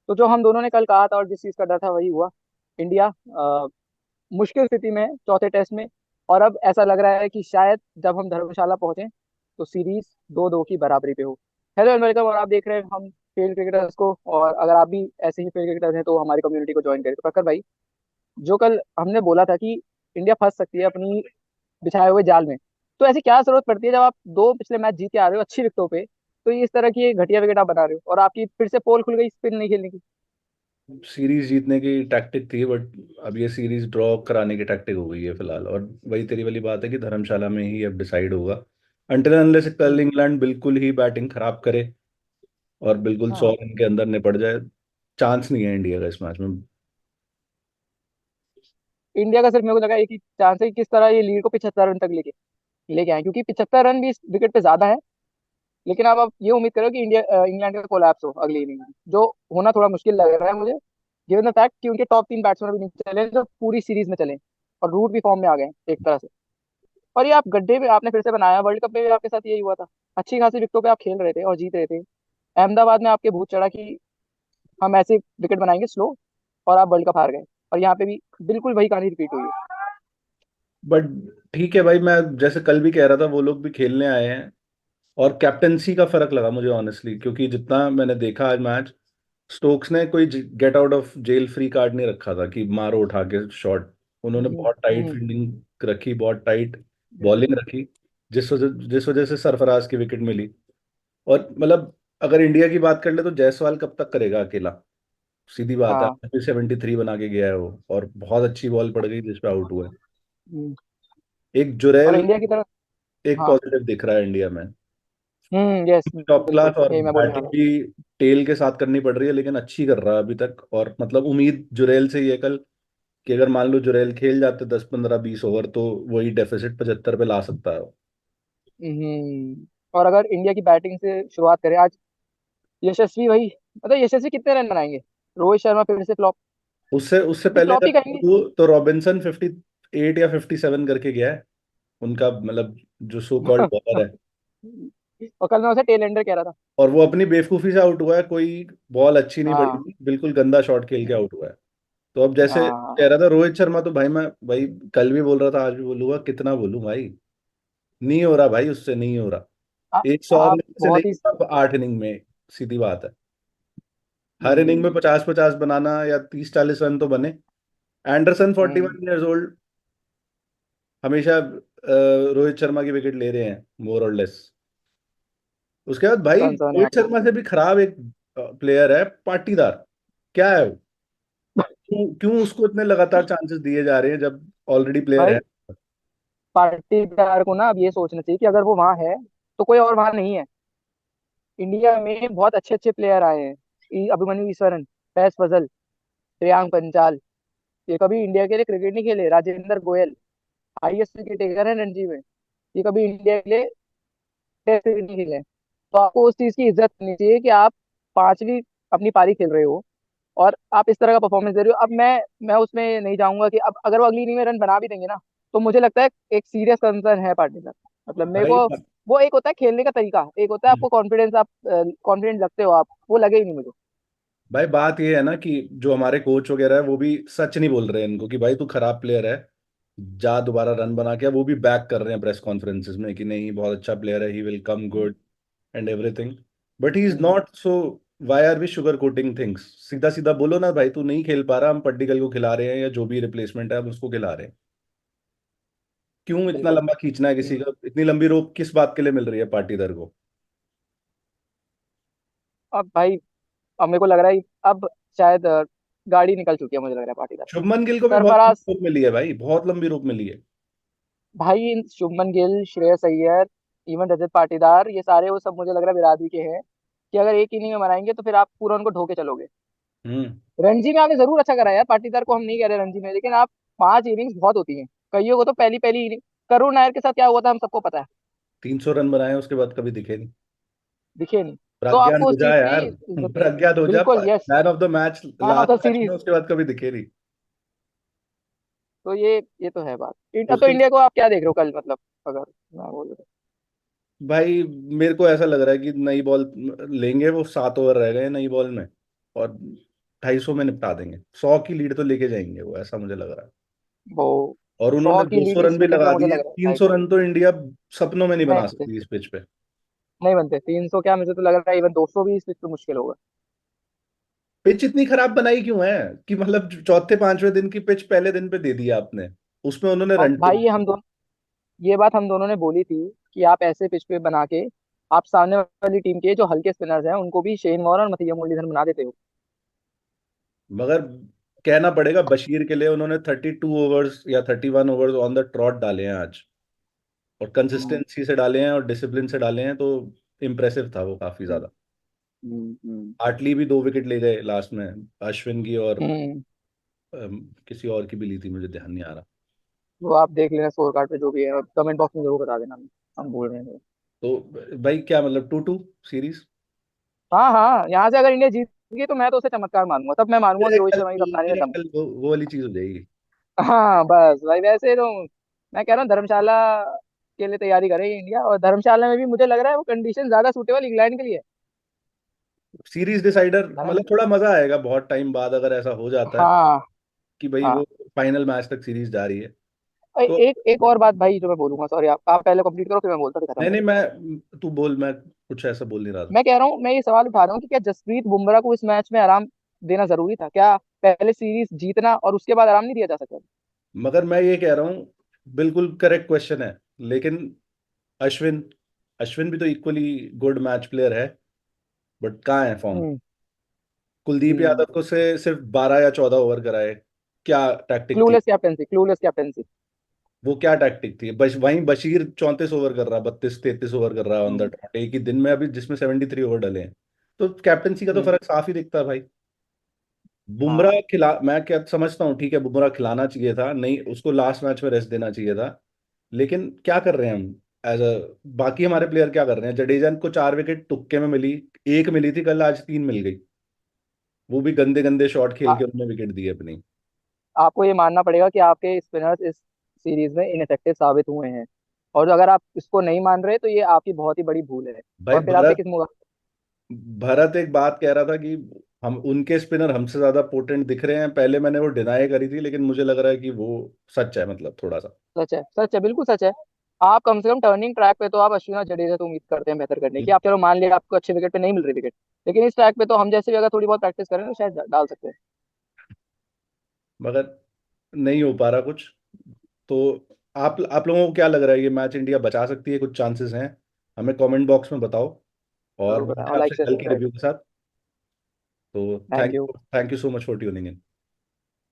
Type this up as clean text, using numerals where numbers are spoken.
तो जो हम दोनों ने कल कहा था और जिस चीज का डर था वही हुआ। इंडिया मुश्किल स्थिति में है चौथे टेस्ट में। और अब ऐसा लग रहा है कि शायद जब हम धर्मशाला पहुंचे तो सीरीज 2-2 की बराबरी पे हो। हेलो एंड वेलकम, और आप देख रहे हैं हम फील्ड क्रिकेटर्स को। और अगर आप भी ऐसे ही फील्ड क्रिकेटर्स हैं तो हमारी कम्युनिटी को ज्वाइन करें। तो प्रखर भाई, जो कल हमने बोला था कि इंडिया फंस सकती है अपनी बिछाए हुए जाल में, तो ऐसी क्या जरूरत पड़ती है जब आप दो पिछले मैच जीत के आ रहे हो अच्छी विकेटों पे, तो ये इस तरह की एक घटिया विकेट आप बना रहे हो और आपकी फिर से पोल खुल गई स्पिन नहीं खेलने की। सीरीज जीतने की टैक्टिक थी, बट अब ये सीरीज ड्रॉ कराने की टैक्टिक हो गई है फिलहाल। और वही तेरी वाली बात है कि धर्मशाला में ही अब डिसाइड होगा। अनटिल अनलेस कल हम्म। इंग्लैंड बिल्कुल ही बैटिंग खराब करे और बिल्कुल 100 हाँ। रन के अंदर निपट जाए, चांस नहीं है इंडिया का इस मैच में। इंडिया का सिर्फ मेरे को लगा एक ही चांस है कि किस तरह ये लीड को 75 रन तक लेके लेके आए, क्योंकि 75 रन भी इस विकेट पे ज्यादा है। लेकिन अब आप ये उम्मीद करो कि इंग्लैंड का कोलैप्स हो अगली इनिंग में, जो होना थोड़ा मुश्किल लग रहा है मुझे, गिवन द फैक्ट कि उनके टॉप 3 बैट्समैन अभी नहीं चले जो पूरी सीरीज में चले, और रूट भी फॉर्म में आ गए हैं एक तरह से। और ये आप गड्ढे में आपने फिर से बनाया, वर्ल्ड कप में भी आपके साथ यही हुआ था। अच्छी खासी विकेटों पे आप खेल रहे थे और जीत रहे थे। अहमदाबाद में आपके भूत चढ़ा कि हम ऐसे विकेट बनाएंगे स्लो, और आप वर्ल्ड कप हार गए। और यहाँ पे भी बिल्कुल वही कहानी रिपीट हुई है। बट ठीक है भाई, मैं जैसे कल भी कह रहा था वो लोग भी खेलने आए हैं। और कैप्टेंसी का फर्क लगा मुझे ऑनेस्टली, क्योंकि जितना मैंने देखा आज मैच, स्टोक्स ने कोई get out of jail free card नहीं रखा था कि मारो उठा के शॉट। उन्होंने हम्म। बहुत टाइट हम्म। फील्डिंग रखी, बहुत टाइट बॉलिंग रखी, जिस वजह से सरफराज की विकेट मिली। और मतलब अगर इंडिया की बात कर ले तो जायसवाल कब तक करेगा अकेला? सीधी बात है, हाँ। 73 बना के गया है वो, और बहुत अच्छी बॉल पड़ गई जिस पे आउट हुआ है। हम्म। एक और जुरैल, इंडिया की तरफ। एक हाँ। पॉजिटिव दिख रहा है इंडिया में। यस, टॉप बिल्कुल क्लास और यही मैं बोलने बैटिंग वाला भी टेल के साथ करनी पड़ रही है, लेकिन अच्छी कर रहा है अभी तक। और मतलब उम्मीद जुरैल से ही है कल कि अगर मान लो जुरैल खेल जाते 10 15 20 ओवर तो वही डेफिसिट 75 पे ला सकता है वो। था। और अगर इंडिया की बैटिंग से शुरुआत करें आज, यशस्वी भाई, मतलब यशस्वी कितने रन बनाएंगे? रोहित शर्मा फिर से फ्लॉप। उससे उससे ये पहले फ्लॉप अगर ही कहेंगे। तो रॉबिन्सन 58 या 57 करके गया है, उनका मतलब जो सो कॉल्ड बॉलर है। और कल मैं उसे टेल एंडर कह रहा था। और वो अपनी बेवकूफी से आउट हुआ है, कोई बॉल अच्छी नहीं पड़ी हाँ। थी, बिल्कुल गंदा शॉट खेल के आउट हुआ है। तो अब जैसे कह हाँ। रहा था रोहित शर्मा, तो भाई मैं भाई कल भी बोल रहा था, आज भी बोलूंगा, कितना बोलूं भाई, नहीं हो रहा भाई, उससे नहीं हो रहा। एक सौ आप इनिंग से नहीं बहुत ही। हो रहा, 8 इनिंग में। सीधी बात है, हर इनिंग में हम्म। 50 50 बनाना या 30 40 रन तो बने। एंडरसन फोर्टी हम्म। वन ईयर्स ओल्ड हमेशा रोहित शर्मा की विकेट ले रहे हैं, मोर और लेस। उसके बाद भाई कंसर्न है रोहित आपको। शर्मा से भी खराब एक प्लेयर है पाटीदार। क्या है वो? क्यों क्यों उसको इतने लगातार चांसेस दिए जा रहे हैं जब ऑलरेडी प्लेयर है? भाई, पार्टीदार को ना अब ये सोचना चाहिए कि अगर वो वहां है तो कोई और वहां नहीं है। इंडिया में बहुत अच्छे अच्छे प्लेयर आए हैं, अभिमन्यु ईश्वरन, फैज फजल, श्रेयांक पंचाल, ये कभी इंडिया के लिए क्रिकेट नहीं खेले। Rajendra Goyal highest wicket taker है रणजी में, ये कभी इंडिया के लिए टेस्ट क्रिकेट नहीं खेले। तो आपको उस चीज की इज्जत करनी चाहिए कि आप पांचवी अपनी पारी खेल रहे हो और आप इस तरह का परफॉर्मेंस दे रहे हो। अब मैं उसमें नहीं जाऊंगा कि अब अगर वो अगली इनिंग में रन बना भी देंगे ना, तो मुझे लगता है एक सीरियस कंसर्न है पार्टी का। मतलब मेरे भाई को वो एक होता है खेलने का तरीका, एक होता है आपको कॉन्फिडेंस, आप कॉन्फिडेंट लगते हो, आप वो लगे ही नहीं मुझे। भाई बात ये है ना कि जो हमारे कोच वगैरह है वो भी सच नहीं बोल रहे हैं इनको कि भाई तू खराब प्लेयर है, जा दोबारा रन बना के। वो भी बैक कर रहे हैं प्रेस कॉन्फ्रेंसेस में कि नहीं, बहुत अच्छा प्लेयर है, he will come good and everything. But he is hmm. Not, so why are we sugar coating things? सीधा सीधा बोलो ना भाई, तू नहीं खेल पा रहा, हम पड्डीकल को खिला रहे हैं या जो भी रिप्लेसमेंट है हम उसको खिला रहे हैं। क्यों इतना बिल्कुल। लंबा खींचना है किसी हम्म। का? इतनी लंबी रोप किस बात के लिए मिल रही है पार्टीदर को? अब भाई, अब मेरे को लग रहा है अब शायद गाड़ी निकल चुकी है, मुझे लग रहा है पार्टी का। शुभमन गिल को भी बहुत सरफराज, लंबी रोप मिली है भाई, बहुत लंबी रोप मिली है। भाई शुभमन गिल, श्रेयस अय्यर, इवन रजत पाटीदार, ये सारे वो सब मुझे लग रहा है बिरादरी के हैं कि अगर एक इनिंग में बनाएंगे तो फिर आप पूरा उनको ढो के चलोगे। हम्म। रणजी में आपने जरूर अच्छा करा है यार, पाटीदार को हम नहीं कह रहे रणजी में, लेकिन आप 5 इनिंग्स बहुत होती हैं। कईयों को तो पहली पहली इनिंग, करुण नायर के साथ क्या हुआ था हम सबको पता है। 300 रन बनाए उसके बाद कभी दिखे नहीं। दिखे नहीं। तो प्रज्ञान आपको हो उस जा चीज की यार, इज्जत नहीं है। प्रज्ञान हो जा। बिल्कुल yes. Man of the match man of the last match में, सीरीज। उसके बाद कभी दिखे नहीं। तो ये तो है बात। तो उसके इंडिया को आप क्या देख रहे हो कल, मतलब अगर मैं बोलूँ तो? भाई मेरे को ऐसा लग रहा है कि नई बॉल लेंगे, वो 7 ओवर रह गए नई बॉल में। और 250 में निपटा देंगे, 100 की लीड तो लेके जाएंगे वो, ऐसा मुझे लग रहा है। वो और उन्होंने 100 की लीड 200 इस रन भी विकेट में लगा मुझे दिए, लग रहा है 300 लाइक रन तो इंडिया सपनों में नहीं नहीं बना बनते। सकती इस पिच पे। नहीं बनते 300 क्या, मुझे तो लग रहा है इवन 200 भी इस पिच पे मुश्किल होगा। पिच इतनी खराब बनाई क्यों है कि मतलब चौथे पांचवें दिन की पिच पहले दिन पे दे दिया आपने, उसमें उन्होंने और रन भाई चेज किए। ये बात हम दोनों ने बोली थी कि आप ऐसे पिच पे बना के आप सामने वाली टीम के जो हल्के स्पिनर्स हैं उनको भी शेन वॉर्न और मथिया मुरलीधरन बना देते हो। मगर कहना पड़ेगा बशीर के लिए, उन्होंने 32 ओवर्स या 31 ओवर्स ऑन द ट्रॉट डाले हैं आज, और हम्म, कंसिस्टेंसी से डाले हैं और डिसिप्लिन से डाले हैं, तो इम्प्रेसिव था वो काफी हम्म, ज्यादा। हम्म, आटली भी 2 विकेट ले गए लास्ट में, अश्विन की और हम्म। किसी और की भी ली थी, मुझे ध्यान नहीं आ रहा। वो आप देख लेना स्कोर कार्ड पे जो भी है और कमेंट बॉक्स में जरूर बता देना, हम बोल रहे हैं। तो भाई क्या मतलब 2-2 सीरीज? हाँ हाँ, यहाँ से अगर इंडिया जीत गई तो मैं तो उसे चमत्कार मानूंगा, तब मैं मानूंगा कि रोहित मिरेकल, शर्मा की कप्तानी में दम है। मिरेकल वो वाली चीज हो जाएगी। हाँ बस भाई, वैसे तो मैं कह रहा हूँ धर्मशाला के लिए तैयारी करेगी इंडिया, और धर्मशाला में भी मुझे लग रहा है वो कंडीशन ज्यादा सूटेबल इंग्लैंड के लिए है। सीरीज डिसाइडर धर्म मतलब थोड़ा मजा आएगा बहुत टाइम बाद अगर ऐसा हो जाता है हाँ कि भाई हाँ। वो फाइनल मैच तक सीरीज जा रही है। तो एक एक और बात भाई जो मैं बोलूंगा, सॉरी आप पहले कंप्लीट करो फिर मैं बोलता, फिर खत्म नहीं नहीं, करेंगे। मैं तू बोल, मैं कुछ ऐसा बोल नहीं रहा था। मैं कह रहा हूँ, मैं ये सवाल उठा रहा हूँ कि क्या जसप्रीत बुमराह को इस मैच में आराम देना जरूरी था क्या? पहले सीरीज जीतना और उसके बाद आराम नहीं दिया जा सकता? मगर मैं ये कह रहा हूँ, बिल्कुल करेक्ट क्वेश्चन है, लेकिन अश्विन अश्विन भी तो इक्वली गुड मैच प्लेयर है, बट कहाँ है फॉर्म? हम्म। कुलदीप हम्म। यादव को से सिर्फ 12 या 14 ओवर कराए, क्या टैक्टिक थी? Clueless captaincy. वो क्या टैक्टिक थी? वहीं बशीर 34 ओवर कर रहा है, 32-33 ओवर कर रहा है ऑन द हम्म। डॉट एक ही दिन में, अभी जिसमें 73 ओवर डले हैं। तो कैप्टनसी का तो हम्म। फर्क साफ ही दिखता है भाई। बुमराह हाँ खिला, मैं क्या समझता हूँ, ठीक है बुमराह खिलाना चाहिए था, नहीं उसको लास्ट मैच में रेस्ट देना चाहिए था, लेकिन क्या कर रहे हैं हम एज अ, बाकी हमारे प्लेयर क्या कर रहे हैं? जडेजा को 4 विकेट तुक्के में मिली, एक मिली थी कल, आज 3 मिल गई, वो भी गंदे गंदे शॉट खेल आ, के उन्होंने विकेट दिए अपनी। आपको ये मानना पड़ेगा कि आपके स्पिनर्स इस सीरीज में इनफेक्टिव साबित हुए हैं, और अगर आप इसको नहीं मान रहे तो ये आपकी बहुत ही बड़ी भूल है। भाई और फिर आप भी भरत किस मुगा भरत एक बात कह रहा था कि हम उनके स्पिनर हमसे ज्यादा पोटेंट दिख रहे हैं, पहले मैंने वो डिनाई करी थी, लेकिन मुझे लग रहा है कि वो सच है, मतलब थोड़ा सा। सच है, सच है, बिल्कुल सच है। आप कम से कम टर्निंग ट्रैक पे तो आप अश्विन और जडेजा तो उम्मीद करते हैं बेहतर करने की, आप चलो मान लिया आपको अच्छे विकेट पे नहीं मिल रही विकेट, लेकिन इस ट्रैक पे तो हम जैसे भी अगर थोड़ी बहुत प्रैक्टिस करें तो शायद डाल सकते हैं। मगर नहीं हो पा रहा कुछ। तो आप लोगों को क्या लग रहा है, ये मैच इंडिया बचा सकती है? कुछ चांसेस हैं? हमें कमेंट बॉक्स में बताओ, और जरूर मिलते बताएं, और हैं लाइक आपसे शेयर कल के सब्सक्राइब। रिव्यू के साथ। तो thank you. Thank you so much for tuning in.